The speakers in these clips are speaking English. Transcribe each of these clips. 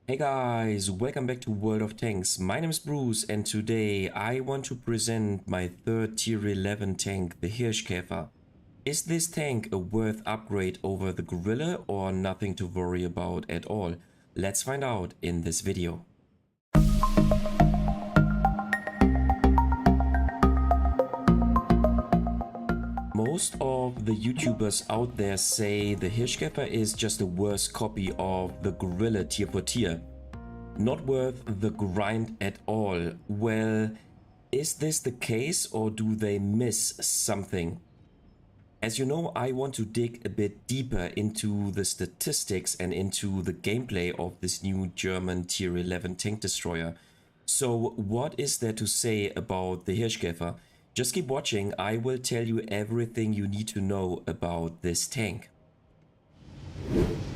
Hey guys, welcome back to World of Tanks. My name is Bruce and today I want to present my third tier 11 tank, the Hirschkäfer. Is this tank a worth upgrade over the Grille or nothing to worry about at all? Let's find out in this video. Most of the YouTubers out there say the Hirschkäfer is just a worse copy of the Grille tier for tier. Not worth the grind at all. Well, is this the case or do they miss something? As you know, I want to dig a bit deeper into the statistics and into the gameplay of this new German tier 11 tank destroyer. So what is there to say about the Hirschkäfer? Just keep watching, I will tell you everything you need to know about this tank.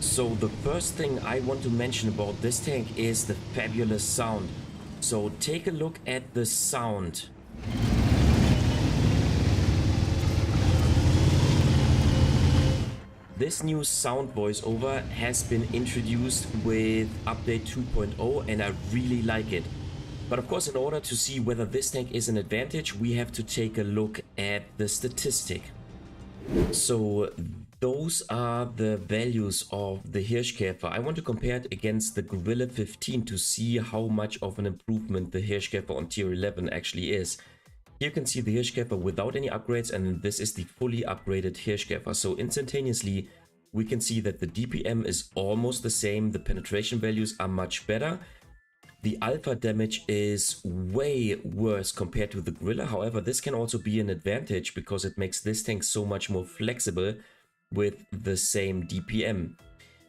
So the first thing I want to mention about this tank is the fabulous sound. So take a look at the sound. This new sound voiceover has been introduced with update 2.0 and I really like it. But of course, in order to see whether this tank is an advantage, we have to take a look at the statistic. So those are the values of the Hirschkäfer. I want to compare it against the Grille 15 to see how much of an improvement the Hirschkäfer on tier 11 actually is. Here you can see the Hirschkäfer without any upgrades, and this is the fully upgraded Hirschkäfer. So instantaneously we can see that the DPM is almost the same, the penetration values are much better. The alpha damage is way worse compared to the Grille. However, this can also be an advantage because it makes this tank so much more flexible with the same DPM.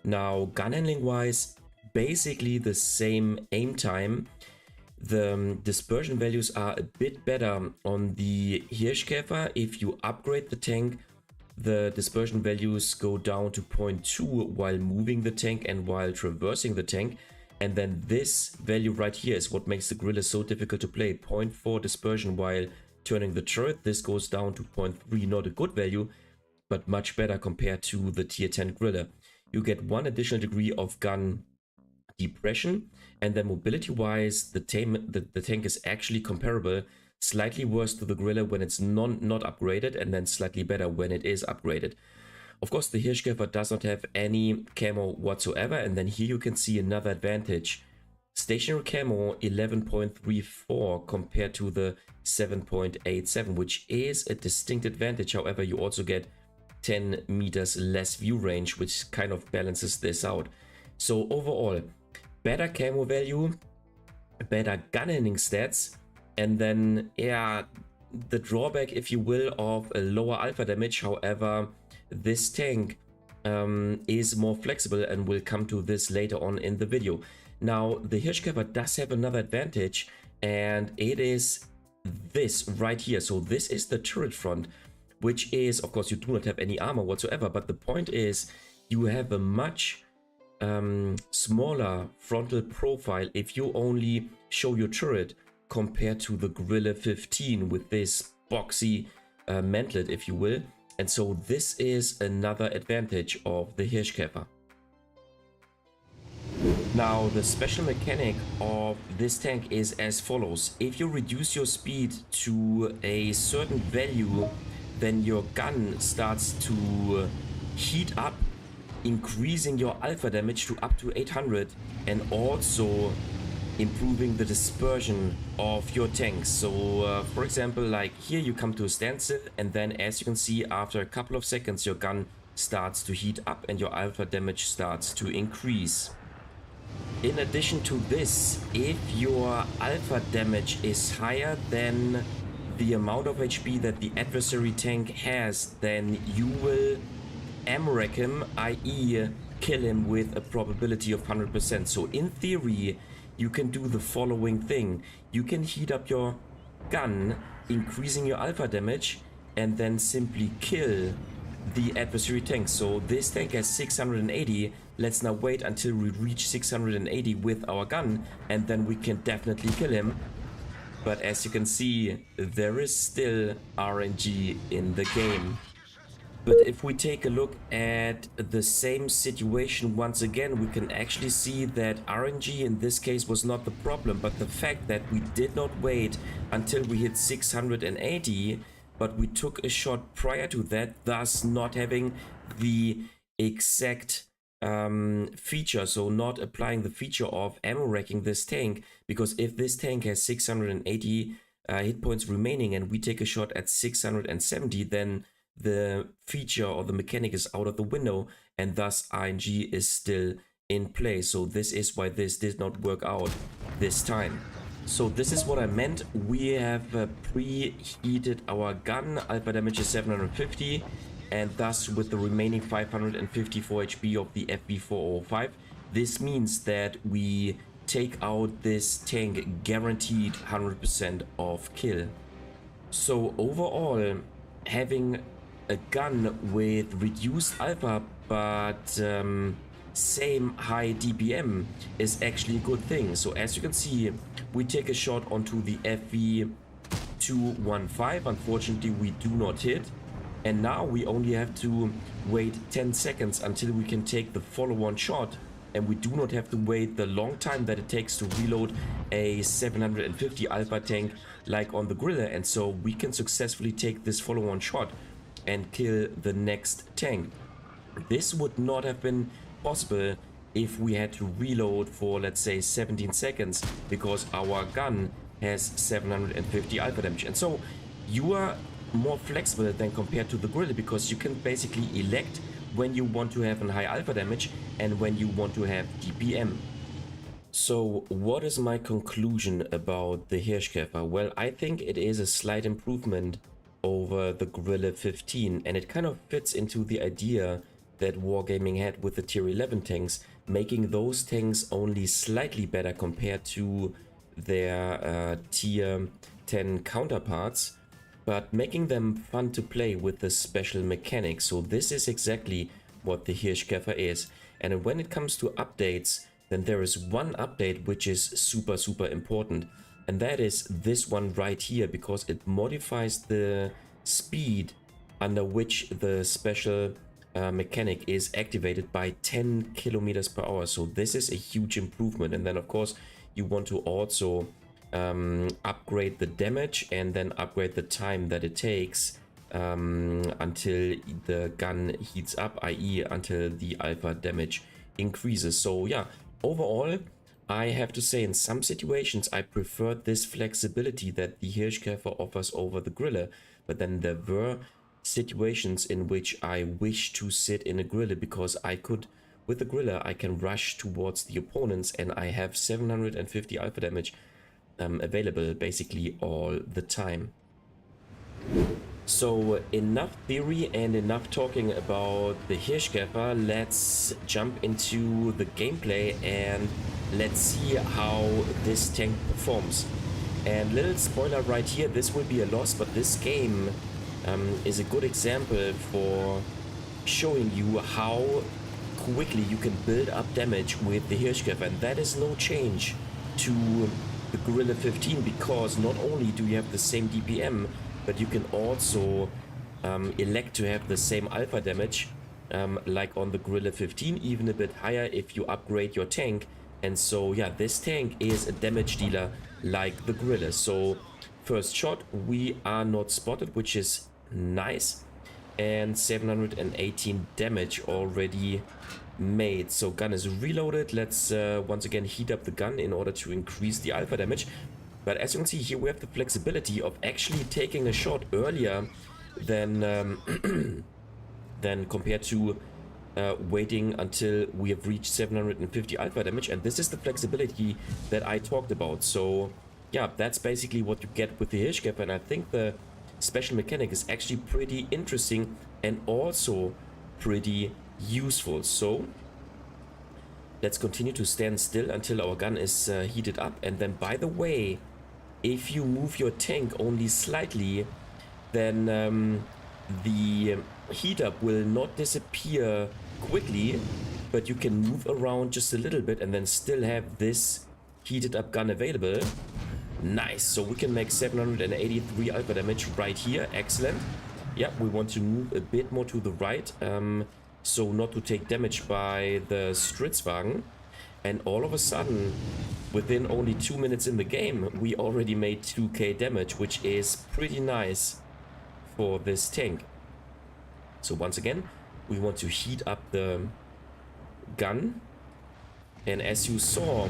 Now, gun handling wise, basically the same aim time. The dispersion values are a bit better on the Hirschkäfer. If you upgrade the tank, the dispersion values go down to 0.2 while moving the tank and while traversing the tank. And then this value right here is what makes the Grille so difficult to play. 0.4 dispersion while turning the turret. This goes down to 0.3, not a good value, but much better compared to the tier 10 Grille. You get one additional degree of gun depression, and then mobility wise, the tank is actually comparable. Slightly worse to the Grille when it's not upgraded, and then slightly better when it is upgraded. Of course, the Hirschkäfer does not have any camo whatsoever, and then here you can see another advantage. Stationary camo 11.34 compared to the 7.87, which is a distinct advantage. However, you also get 10 meters less view range, which kind of balances this out. So overall, better camo value, better gun handling stats, and then, yeah, the drawback, if you will, of a lower alpha damage. However, this tank is more flexible, and we'll come to this later on in the video. Now, the Hirschkäfer does have another advantage, and it is this right here. So this is the turret front, which is, of course, you do not have any armor whatsoever, but the point is you have a much smaller frontal profile if you only show your turret compared to the Grille 15 with this boxy mantlet, if you will. And so this is another advantage of the Hirschkäfer. Now, the special mechanic of this tank is as follows. If you reduce your speed to a certain value, then your gun starts to heat up, increasing your alpha damage to up to 800 and also improving the dispersion of your tanks. So for example, like here you come to a standstill, and then as you can see, after a couple of seconds your gun starts to heat up and your alpha damage starts to increase. In addition to this, if your alpha damage is higher than the amount of HP that the adversary tank has, then you will amrack him, i.e. kill him with a probability of 100%. So in theory, you can do the following thing. You can heat up your gun, increasing your alpha damage, and then simply kill the adversary tank. So this tank has 680. Let's now wait until we reach 680 with our gun, and then we can definitely kill him. But as you can see, there is still RNG in the game. But if we take a look at the same situation once again, we can actually see that RNG in this case was not the problem, but the fact that we did not wait until we hit 680, but we took a shot prior to that, thus not having the exact feature, so not applying the feature of ammo racking this tank, because if this tank has 680 hit points remaining and we take a shot at 670, then the feature or the mechanic is out of the window, and thus RNG is still in play. So this is why this did not work out this time. So this is what I meant. We have preheated our gun. Alpha damage is 750, and thus with the remaining 554 HP of the FV405, this means that we take out this tank guaranteed 100% of kill. So overall, having a gun with reduced alpha but same high DPM is actually a good thing. So as you can see, we take a shot onto the FV215. Unfortunately, we do not hit, and now we only have to wait 10 seconds until we can take the follow-on shot, and we do not have to wait the long time that it takes to reload a 750 alpha tank like on the Grille, and so we can successfully take this follow-on shot and kill the next tank. This would not have been possible if we had to reload for, let's say, 17 seconds, because our gun has 750 alpha damage. And so you are more flexible than compared to the Grille, because you can basically elect when you want to have a high alpha damage and when you want to have DPM. So what is my conclusion about the Hirschkäfer? Well, I think it is a slight improvement over the Grille 15, and it kind of fits into the idea that Wargaming had with the tier 11 tanks, making those tanks only slightly better compared to their tier 10 counterparts, but making them fun to play with the special mechanics. So this is exactly what the Hirschkäfer is. And when it comes to updates, then there is one update which is super important, and that is this one right here, because it modifies the speed under which the special mechanic is activated by 10 kilometers per hour. So this is a huge improvement. And then of course you want to also upgrade the damage and then upgrade the time that it takes until the gun heats up, i.e. until the alpha damage increases. So yeah, overall I have to say in some situations I preferred this flexibility that the Hirschkäfer offers over the Grille, but then there were situations in which I wish to sit in a Grille, because I could, with the Grille I can rush towards the opponents and I have 750 alpha damage available basically all the time. So enough theory and enough talking about the Hirschkäfer. Let's jump into the gameplay and let's see how this tank performs. And little spoiler right here, this will be a loss, but this game is a good example for showing you how quickly you can build up damage with the Hirschkäfer, and that is no change to the Grille 15, because not only do you have the same DPM, but you can also elect to have the same alpha damage like on the Grille 15, even a bit higher if you upgrade your tank. And so yeah, this tank is a damage dealer like the Grille. So first shot, we are not spotted, which is nice, and 718 damage already made. So gun is reloaded. Let's once again heat up the gun in order to increase the alpha damage. But as you can see here, we have the flexibility of actually taking a shot earlier than than compared to waiting until we have reached 750 alpha damage. And this is the flexibility that I talked about. So yeah, that's basically what you get with the Hirschkäfer, and I think the special mechanic is actually pretty interesting and also pretty useful. So let's continue to stand still until our gun is heated up. And then, by the way, if you move your tank only slightly, then the heat up will not disappear quickly, but you can move around just a little bit and then still have this heated up gun available. Nice. So we can make 783 alpha damage right here. Excellent. yeah, we want to move a bit more to the right, so not to take damage by the Stritzwagen. And all of a sudden, within only 2 minutes in the game, we already made 2k damage, which is pretty nice for this tank. So once again, we want to heat up the gun. And as you saw,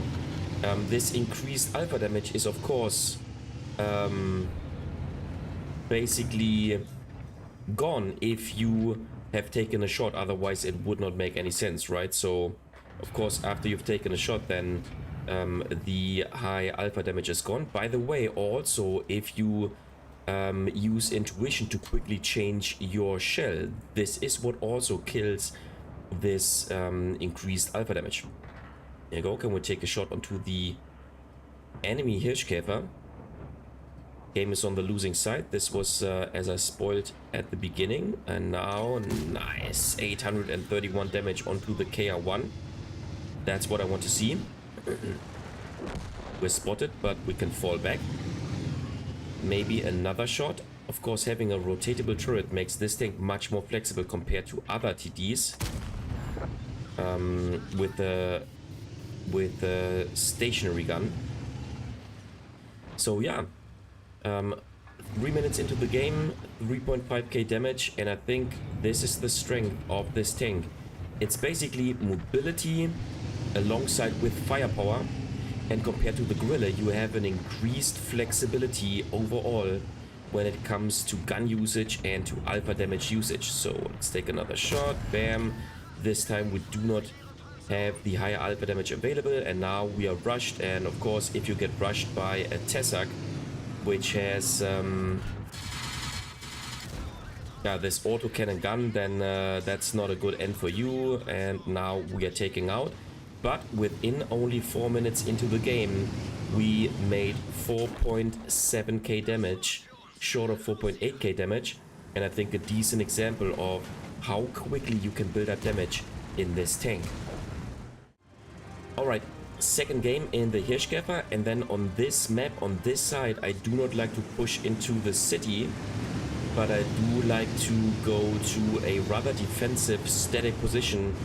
this increased alpha damage is of course basically gone if you have taken a shot, otherwise it would not make any sense, right? So of course after you've taken a shot, then the high alpha damage is gone. By the way, also if you use intuition to quickly change your shell, this is what also kills this increased alpha damage. There you go. Can we take a shot onto the enemy Hirschkäfer? Game is on the losing side. This was as I spoiled at the beginning, and now nice 831 damage onto the KR1. That's what I want to see. We're spotted, but we can fall back. Maybe another shot. Of course, having a rotatable turret makes this tank much more flexible compared to other TDs. With the stationary gun. So yeah, 3 minutes into the game, 3.5k damage, and I think this is the strength of this tank. It's basically mobility alongside with firepower, and compared to the Grille, you have an increased flexibility overall when it comes to gun usage and to alpha damage usage. So let's take another shot. Bam. This time we do not have the higher alpha damage available, and now we are rushed. And of course, if you get rushed by a Tessak, which has this auto cannon gun, then that's not a good end for you. And now we are taking out. But within only 4 minutes into the game, we made 4.7k damage, short of 4.8k damage, and I think a decent example of how quickly you can build up damage in this tank. Alright, second game in the Hirschkäfer, and then on this map, on this side, I do not like to push into the city, but I do like to go to a rather defensive static position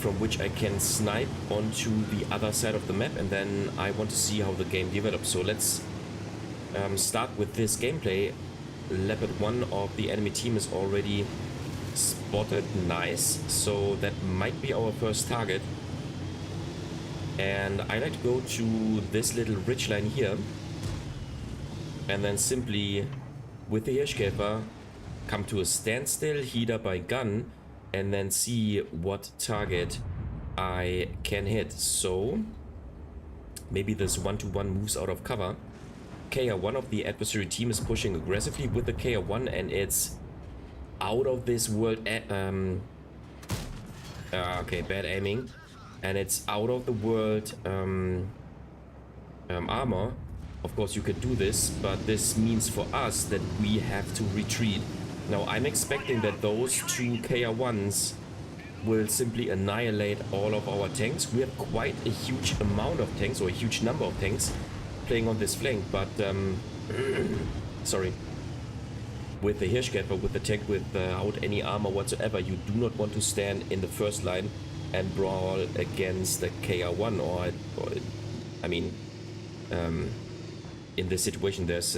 from which I can snipe onto the other side of the map, and then I want to see how the game develops. So let's start with this gameplay. Leopard 1 of the enemy team is already spotted. Nice. So that might be our first target. And I like to go to this little ridgeline here, and then simply with the Hirschkäfer come to a standstill, heat up my gun, and then see what target I can hit. So maybe this 1-to-1 moves out of cover. KR1 of the adversary team is pushing aggressively with the KR1, and it's out of this world. Okay, bad aiming, and it's out of the world armor. Of course you could do this, but this means for us that we have to retreat. Now I'm expecting that those two KR1s will simply annihilate all of our tanks. We have quite a huge amount of tanks, or a huge number of tanks playing on this flank, but sorry, with the Hirschkäfer, with the tank without any armor whatsoever, you do not want to stand in the first line and brawl against the KR1, or I mean, in this situation there's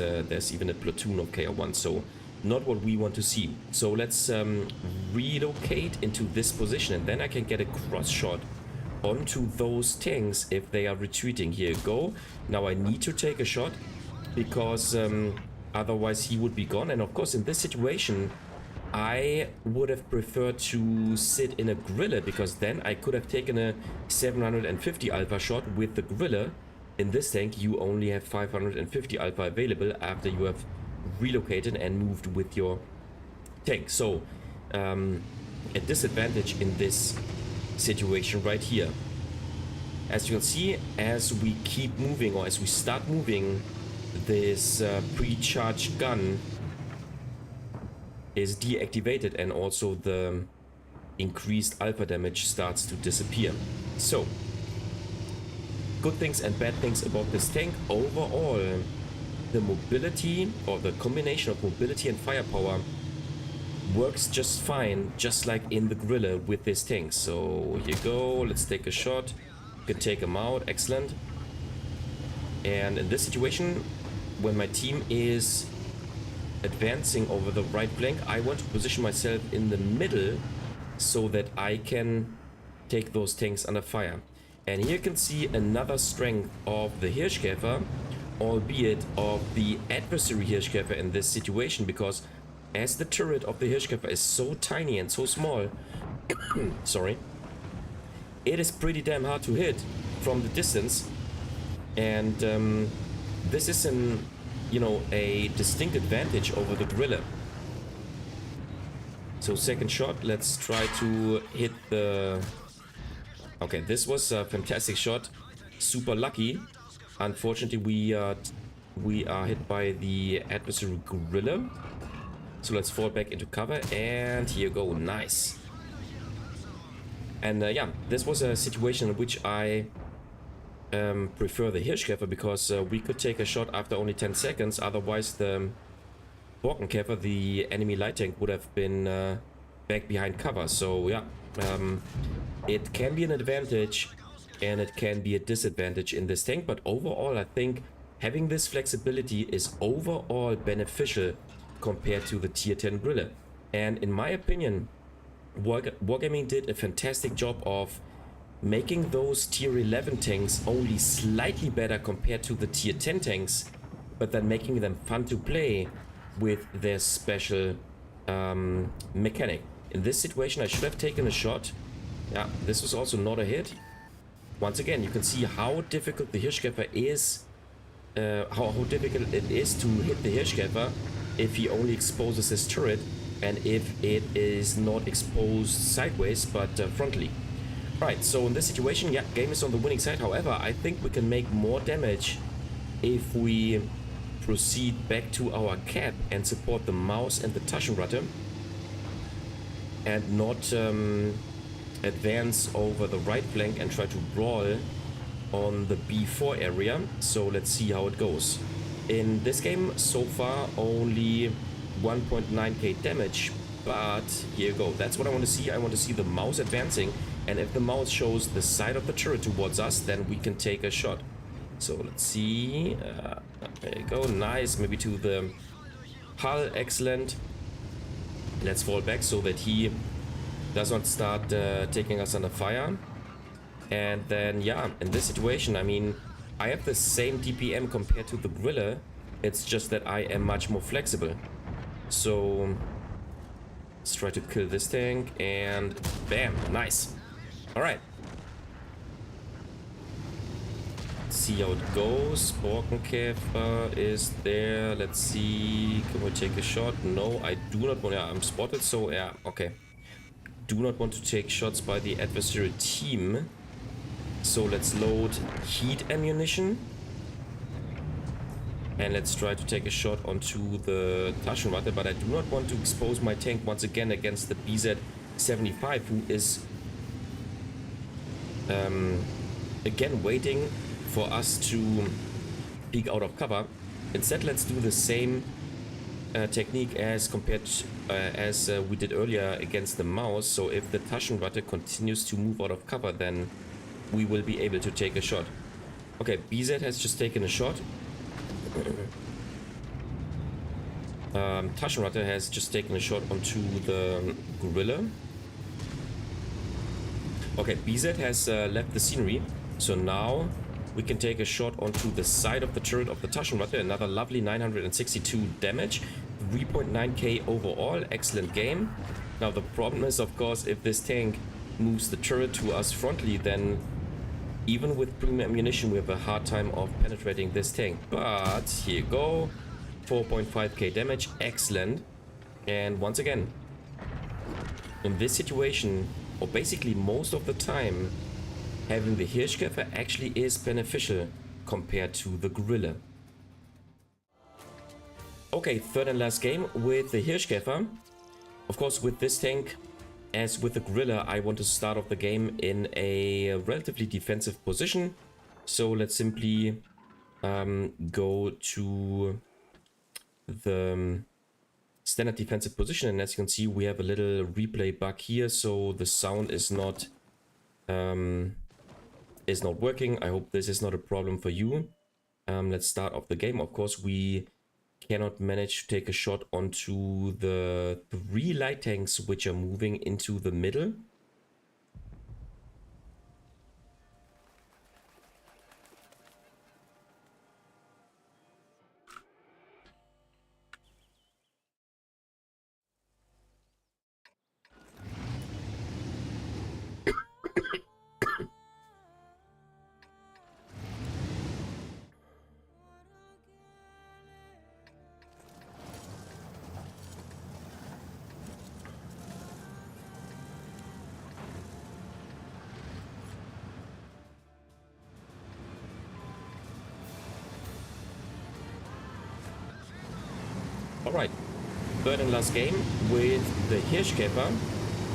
even a platoon of KR1, so not what we want to see. So let's relocate into this position, and then I can get a cross shot onto those tanks if they are retreating. Here you go. Now I need to take a shot because otherwise he would be gone. And of course in this situation I would have preferred to sit in a Grille, because then I could have taken a 750 alpha shot with the Grille. In this tank you only have 550 alpha available after you have relocated and moved with your tank. So a disadvantage in this situation right here. As you can see, as we keep moving, or as we start moving, this pre-charged gun is deactivated, and also the increased alpha damage starts to disappear. So good things and bad things about this tank. Overall, the mobility, or the combination of mobility and firepower, works just fine, just like in the Grille with this tank. So here you go, let's take a shot. You can take him out, excellent. And in this situation, when my team is advancing over the right flank, I want to position myself in the middle so that I can take those tanks under fire. And here you can see another strength of the Hirschkäfer, albeit of the adversary Hirschkäfer in this situation, because as the turret of the Hirschkäfer is so tiny and so small, sorry, it is pretty damn hard to hit from the distance. And this is an, you know, a distinct advantage over the Grille. So second shot, let's try to hit the... Okay, this was a fantastic shot, super lucky. Unfortunately, we are hit by the adversary Grille. So let's fall back into cover, and here you go, nice. And yeah, this was a situation in which I prefer the Hirschkäfer, because we could take a shot after only 10 seconds. Otherwise, the Borkenkäfer, the enemy light tank, would have been back behind cover. So yeah, it can be an advantage and it can be a disadvantage in this tank. But overall, I think having this flexibility is overall beneficial compared to the tier 10 Grille. And in my opinion, Wargaming did a fantastic job of making those tier 11 tanks only slightly better compared to the tier 10 tanks, but then making them fun to play with their special mechanic. In this situation, I should have taken a shot. Yeah, this was also not a hit. Once again, you can see how difficult the Hirschkäfer is, how difficult it is to hit the Hirschkäfer if he only exposes his turret, and if it is not exposed sideways but frontally. Right, so in this situation, yeah, game is on the winning side. However, I think we can make more damage if we proceed back to our cap and support the mouse and the Taschenratte, and not advance over the right flank and try to brawl on the B4 area. So let's see how it goes. In this game, so far, only 1.9k damage, but here you go. That's what I want to see. I want to see the mouse advancing, and if the mouse shows the side of the turret towards us, then we can take a shot. So let's see. There you go. Nice. Maybe to the hull. Excellent. Let's fall back so that he does not start taking us under fire. And then, yeah, in this situation, I mean, I have the same DPM compared to the Grille. It's just that I am much more flexible. So let's try to kill this tank, and bam, nice. All right. Let's see how it goes. Borkenkäfer is there. Let's see. Can we take a shot? No, I do not want. Yeah, I'm spotted. So yeah, okay. Do not want to take shots by the adversary team. So let's load heat ammunition. And let's try to take a shot onto the Taschenratte, but I do not want to expose my tank once again against the BZ-75, who is again waiting for us to peek out of cover. Instead, let's do the same technique as compared as we did earlier against the mouse. So if the Taschenratte continues to move out of cover, then we will be able to take a shot. Okay, BZ has just taken a shot. Taschenratte has just taken a shot onto the Grille. Okay, BZ has left the scenery, so now we can take a shot onto the side of the turret of the Taschenratte. Another lovely 962 damage, 3.9k overall. Excellent game. Now the problem is, of course, if this tank moves the turret to us frontally, then even with premium ammunition, we have a hard time of penetrating this tank. But here you go, 4.5k damage, excellent. And once again, in this situation, or basically most of the time, having the Hirschkäfer actually is beneficial compared to the Grille. Okay, third and last game with the Hirschkäfer. Of course, with this tank, as with the Grille, I want to start off the game in a relatively defensive position. So let's simply go to the standard defensive position, and as you can see, we have a little replay bug here, so the sound is not working. I hope this is not a problem for you. Let's start off the game. Of course, we cannot manage to take a shot onto the 3 light tanks which are moving into the middle. Alright, third and last game with the Hirschkäfer,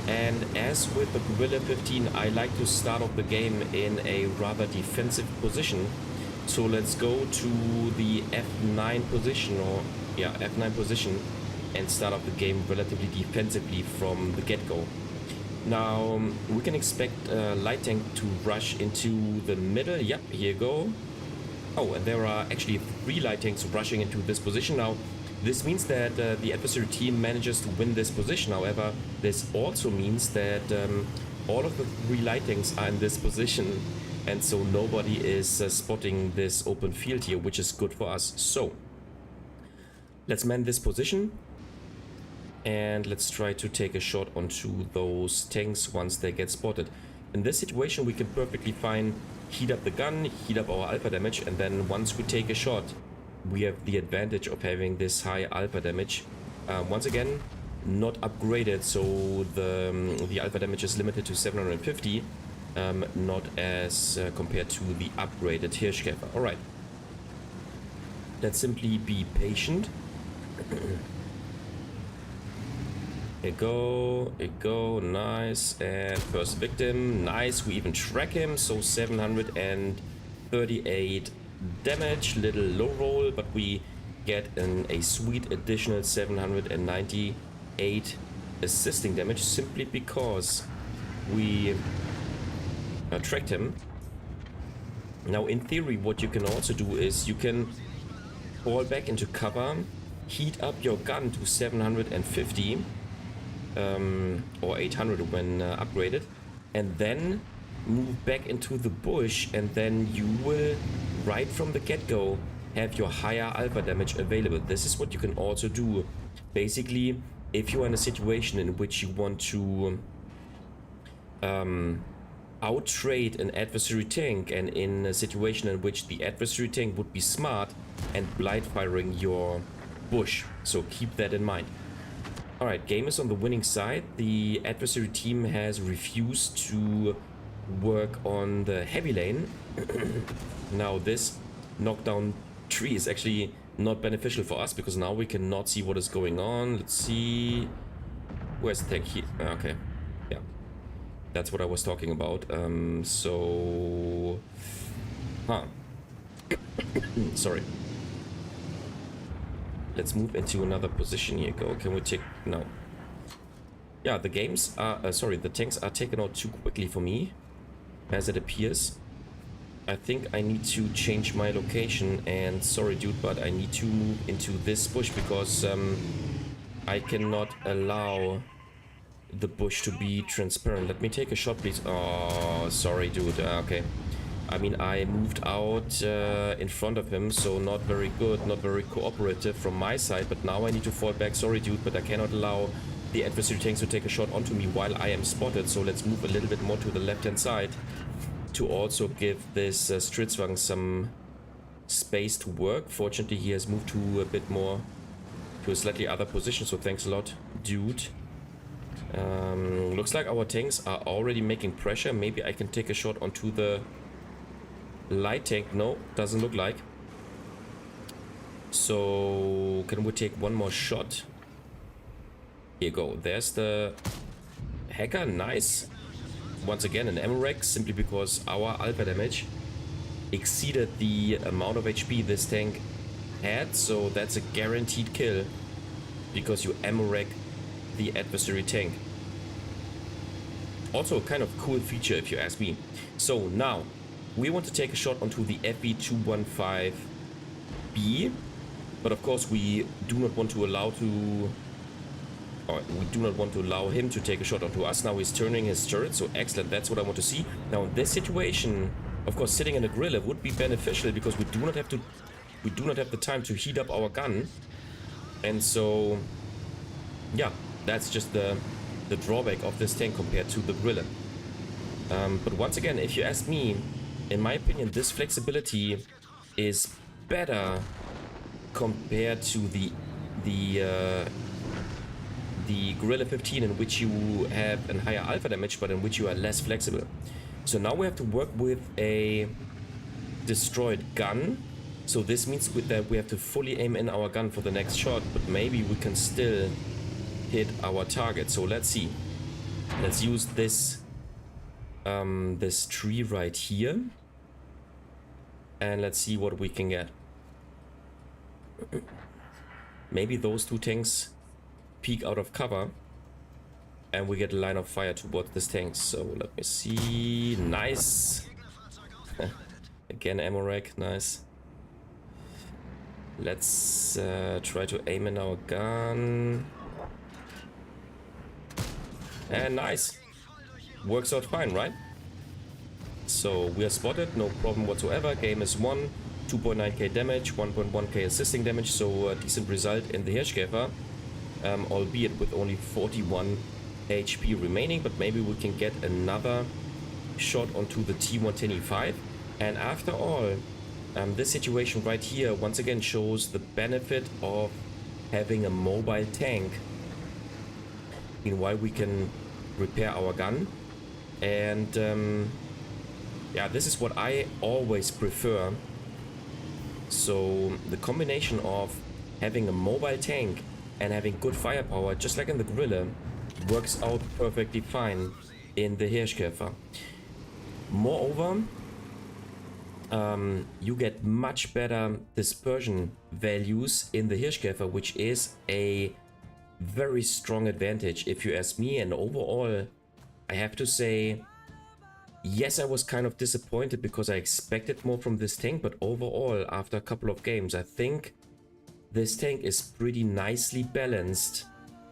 and as with the Grille 15, I like to start off the game in a rather defensive position. So let's go to the F9 position, or yeah, F9 position, and start off the game relatively defensively from the get-go. Now, we can expect a light tank to rush into the middle. Yep, here you go. Oh, and there are actually 3 light tanks rushing into this position now. This means that the adversary team manages to win this position. However, this also means that all of the 3 light tanks are in this position, and so nobody is spotting this open field here, which is good for us. So let's man this position, and let's try to take a shot onto those tanks once they get spotted. In this situation, we can perfectly fine heat up the gun, heat up our alpha damage, and then once we take a shot, we have the advantage of having this high alpha damage. Once again, not upgraded, so the alpha damage is limited to 750, not as compared to the upgraded Hirschkäfer. Alright, let's simply be patient. Here go, nice, and first victim, nice, we even track him, so 738 damage, little low roll, but we get a sweet additional 798 assisting damage simply because we tracked him. Now in theory what you can also do is you can fall back into cover, heat up your gun to 750 or 800 when upgraded, and then move back into the bush, and then you will right from the get-go have your higher alpha damage available. This is what you can also do. Basically, if you are in a situation in which you want to out-trade an adversary tank, and in a situation in which the adversary tank would be smart and blind firing your bush. So keep that in mind. Alright, game is on the winning side. The adversary team has refused to work on the heavy lane. Now this knockdown tree is actually not beneficial for us because now we cannot see what is going on. Let's see, where's the tank here? Okay, yeah, that's what I was talking about. Sorry, let's move into another position. Here go. Can we take no? Yeah, the games are the tanks are taken out too quickly for me, as it appears. I think I need to change my location, and sorry dude, but I need to move into this bush because I cannot allow the bush to be transparent. Let me take a shot, please. Oh, sorry dude. Okay, I mean, I moved out in front of him, so not very good, not very cooperative from my side, but now I need to fall back. Sorry dude, but I cannot allow the adversary tanks to take a shot onto me while I am spotted, so let's move a little bit more to the left hand side to also give this Stritzwagen some space to work. Fortunately, he has moved to a bit more, to a slightly other position, so thanks a lot, dude. Looks like our tanks are already making pressure. Maybe I can take a shot onto the light tank. No, doesn't look like. So, can we take one more shot? Here you go. There's the hacker. Nice. Once again, an Emmerich, simply because our alpha damage exceeded the amount of HP this tank had, so that's a guaranteed kill. because you ammo wreck the adversary tank. Also a kind of cool feature if you ask me. So now we want to take a shot onto the FV215B, but of course we do not want to allow him to take a shot onto us. Now he's turning his turret, so excellent, that's what I want to see. Now in this situation, of course, sitting in a Grille would be beneficial because we do not have the time to heat up our gun. And so yeah, that's just the drawback of this tank compared to the Grille. But once again, if you ask me, in my opinion, this flexibility is better compared to the Grille 15, in which you have a higher alpha damage, but in which you are less flexible. So now we have to work with a destroyed gun. So this means that we have to fully aim in our gun for the next shot, but maybe we can still hit our target. So let's see. Let's use this this tree right here, and let's see what we can get. Maybe those two tanks peek out of cover and we get a line of fire towards this tank. So let me see. Nice. Again, ammo rack. Nice. Let's try to aim in our gun. And nice. Works out fine, right? So we are spotted, no problem whatsoever. Game is won. 2.9k damage, 1.1k assisting damage, so a decent result in the Hirschkäfer, albeit with only 41 HP remaining, but maybe we can get another shot onto the T110E5. And after all, this situation right here once again shows the benefit of having a mobile tank. Meanwhile, we can repair our gun, and yeah, this is what I always prefer. So the combination of having a mobile tank and having good firepower, just like in the Grille, works out perfectly fine in the Hirschkäfer. Moreover, you get much better dispersion values in the Hirschkäfer, which is a very strong advantage if you ask me. And overall, I have to say, yes, I was kind of disappointed because I expected more from this tank, but overall, after a couple of games, I think this tank is pretty nicely balanced,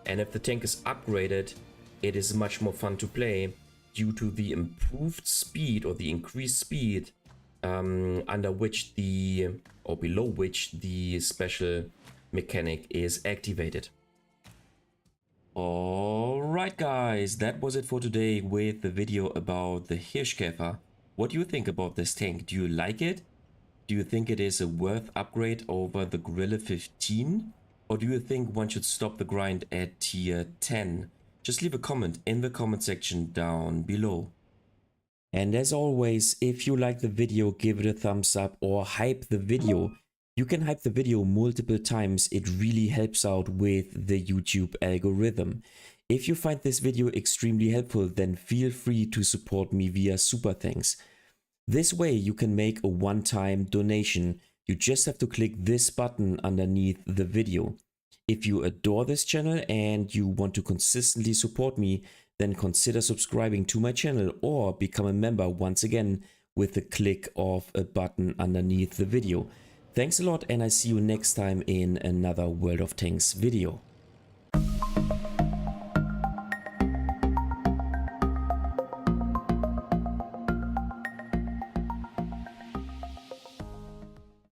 and if the tank is upgraded, it is much more fun to play due to the improved speed or the increased speed under which or below which the special mechanic is activated. Alright guys, that was it for today with the video about the Hirschkäfer. What do you think about this tank? Do you like it? Do you think it is a worth upgrade over the Grille 15? Or do you think one should stop the grind at tier 10? Just leave a comment in the comment section down below. And as always, if you like the video, give it a thumbs up or hype the video. You can hype the video multiple times, it really helps out with the YouTube algorithm. If you find this video extremely helpful, then feel free to support me via super thanks. This way you can make a one-time donation. You just have to click this button underneath the video. If you adore this channel and you want to consistently support me, then consider subscribing to my channel or become a member once again with the click of a button underneath the video. Thanks a lot, and I see you next time in another World of Tanks video.